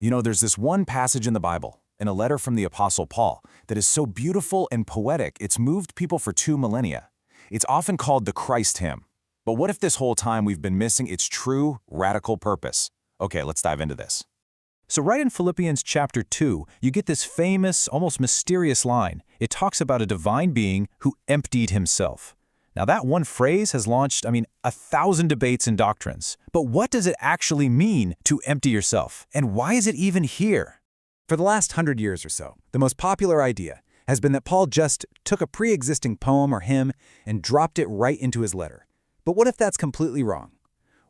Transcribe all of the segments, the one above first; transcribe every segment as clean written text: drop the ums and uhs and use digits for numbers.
You know, there's this one passage in the Bible, in a letter from the Apostle Paul, that is so beautiful and poetic it's moved people for 2 millennia. It's often called the Christ hymn. But what if this whole time we've been missing its true, radical purpose? Okay, let's dive into this. So right in Philippians chapter 2, you get this famous, almost mysterious line. It talks about a divine being who emptied himself. Now that one phrase has launched, 1,000 debates and doctrines. But what does it actually mean to empty yourself? And why is it even here? For the last 100 years or so, the most popular idea has been that Paul just took a pre-existing poem or hymn and dropped it right into his letter. But what if that's completely wrong?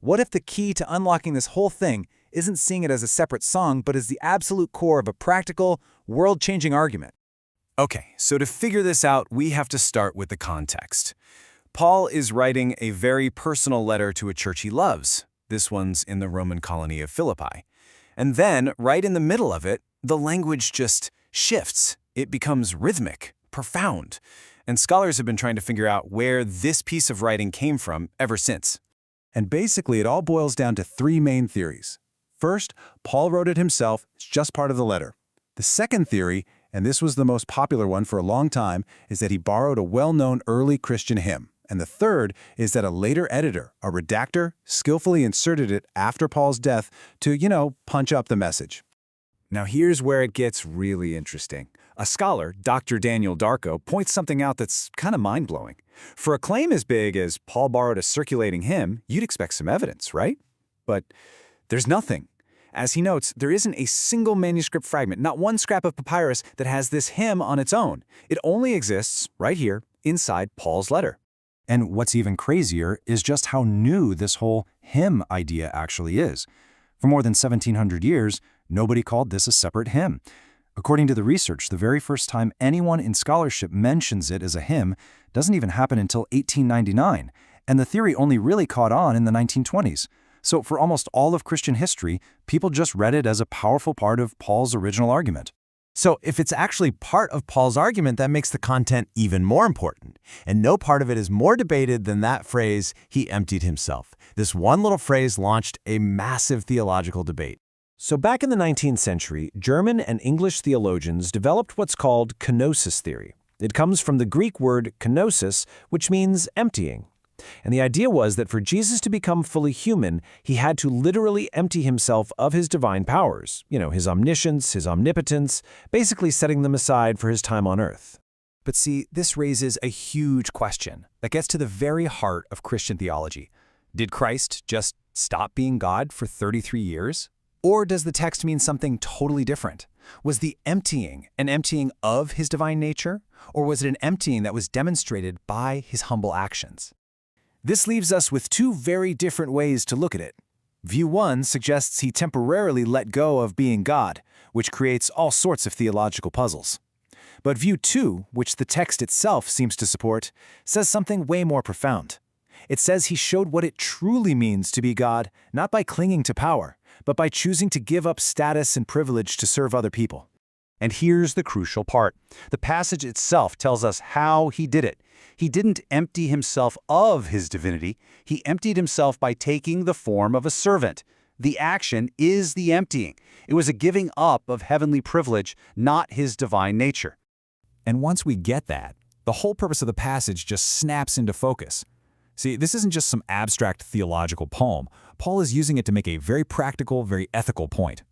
What if the key to unlocking this whole thing isn't seeing it as a separate song, but as the absolute core of a practical, world-changing argument? Okay, so to figure this out, we have to start with the context. Paul is writing a very personal letter to a church he loves. This one's in the Roman colony of Philippi. And then, right in the middle of it, the language just shifts. It becomes rhythmic, profound. And scholars have been trying to figure out where this piece of writing came from ever since. And basically, it all boils down to 3 main theories. First, Paul wrote it himself. It's just part of the letter. The second theory, and this was the most popular one for a long time, is that he borrowed a well-known early Christian hymn. And the third is that a later editor, a redactor, skillfully inserted it after Paul's death to, punch up the message. Now here's where it gets really interesting. A scholar, Dr. Daniel Darko, points something out that's kind of mind-blowing. For a claim as big as Paul borrowed a circulating hymn, you'd expect some evidence, right? But there's nothing. As he notes, there isn't a single manuscript fragment, not one scrap of papyrus that has this hymn on its own. It only exists right here inside Paul's letter. And what's even crazier is just how new this whole hymn idea actually is. For more than 1,700 years, nobody called this a separate hymn. According to the research, the very first time anyone in scholarship mentions it as a hymn doesn't even happen until 1899, and the theory only really caught on in the 1920s. So for almost all of Christian history, people just read it as a powerful part of Paul's original argument. So if it's actually part of Paul's argument, that makes the content even more important. And no part of it is more debated than that phrase, he emptied himself. This one little phrase launched a massive theological debate. So back in the 19th century, German and English theologians developed what's called kenosis theory. It comes from the Greek word kenosis, which means emptying. And the idea was that for Jesus to become fully human, he had to literally empty himself of his divine powers, his omniscience, his omnipotence, basically setting them aside for his time on earth. But see, this raises a huge question that gets to the very heart of Christian theology. Did Christ just stop being God for 33 years? Or does the text mean something totally different? Was the emptying an emptying of his divine nature? Or was it an emptying that was demonstrated by his humble actions? This leaves us with 2 very different ways to look at it. View 1 suggests he temporarily let go of being God, which creates all sorts of theological puzzles. But view 2, which the text itself seems to support, says something way more profound. It says he showed what it truly means to be God, not by clinging to power, but by choosing to give up status and privilege to serve other people. And here's the crucial part. The passage itself tells us how he did it. He didn't empty himself of his divinity. He emptied himself by taking the form of a servant. The action is the emptying. It was a giving up of heavenly privilege, not his divine nature. And once we get that, the whole purpose of the passage just snaps into focus. See, this isn't just some abstract theological poem. Paul is using it to make a very practical, very ethical point.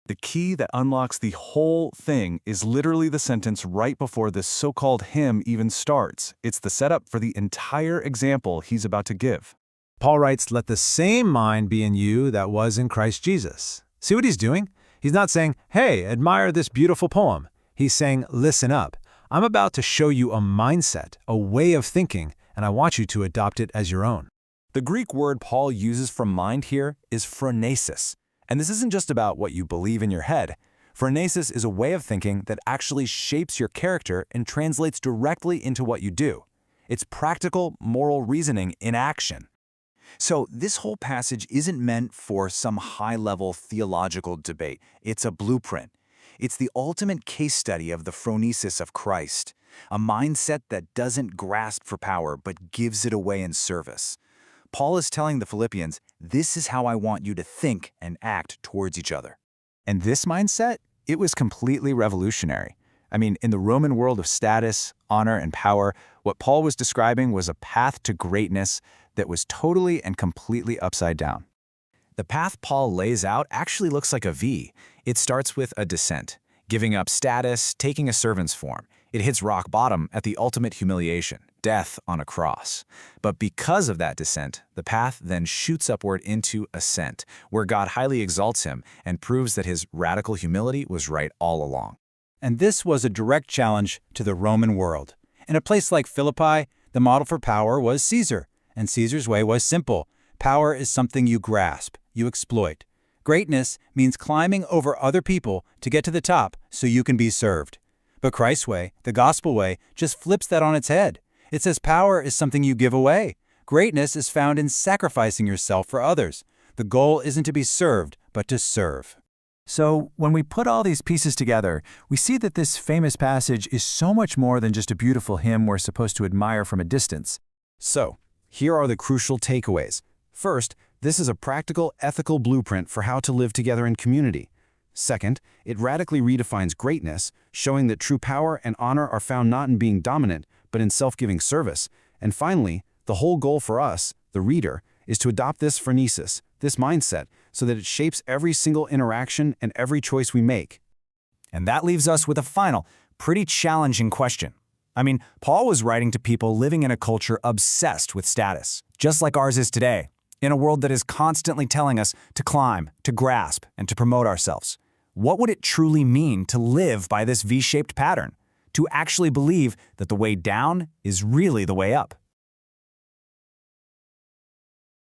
The key that unlocks the whole thing is literally the sentence right before this so-called hymn even starts. It's the setup for the entire example he's about to give. Paul writes, "Let the same mind be in you that was in Christ Jesus." See what he's doing? He's not saying, "Hey, admire this beautiful poem." He's saying, "Listen up. I'm about to show you a mindset, a way of thinking, and I want you to adopt it as your own." The Greek word Paul uses for mind here is phronesis. And this isn't just about what you believe in your head. Phronesis is a way of thinking that actually shapes your character and translates directly into what you do. It's practical, moral reasoning in action. So this whole passage isn't meant for some high-level theological debate. It's a blueprint. It's the ultimate case study of the phronesis of Christ, a mindset that doesn't grasp for power but gives it away in service. Paul is telling the Philippians, this is how I want you to think and act towards each other. And this mindset, it was completely revolutionary. I mean, in the Roman world of status, honor, and power, what Paul was describing was a path to greatness that was totally and completely upside down. The path Paul lays out actually looks like a V. It starts with a descent, giving up status, taking a servant's form. It hits rock bottom at the ultimate humiliation, death on a cross. But because of that descent, the path then shoots upward into ascent, where God highly exalts him and proves that his radical humility was right all along. And this was a direct challenge to the Roman world. In a place like Philippi, the model for power was Caesar, and Caesar's way was simple. Power is something you grasp, you exploit. Greatness means climbing over other people to get to the top so you can be served. But Christ's way, the gospel way, just flips that on its head. It says power is something you give away. Greatness is found in sacrificing yourself for others. The goal isn't to be served, but to serve. So, when we put all these pieces together, we see that this famous passage is so much more than just a beautiful hymn we're supposed to admire from a distance. So, here are the crucial takeaways. First, this is a practical, ethical blueprint for how to live together in community. Second, it radically redefines greatness, showing that true power and honor are found not in being dominant, but in self-giving service. And finally, the whole goal for us, the reader, is to adopt this phronesis, this mindset, so that it shapes every single interaction and every choice we make. And that leaves us with a final, pretty challenging question. I mean, Paul was writing to people living in a culture obsessed with status, just like ours is today, in a world that is constantly telling us to climb, to grasp, and to promote ourselves. What would it truly mean to live by this V-shaped pattern? To actually believe that the way down is really the way up?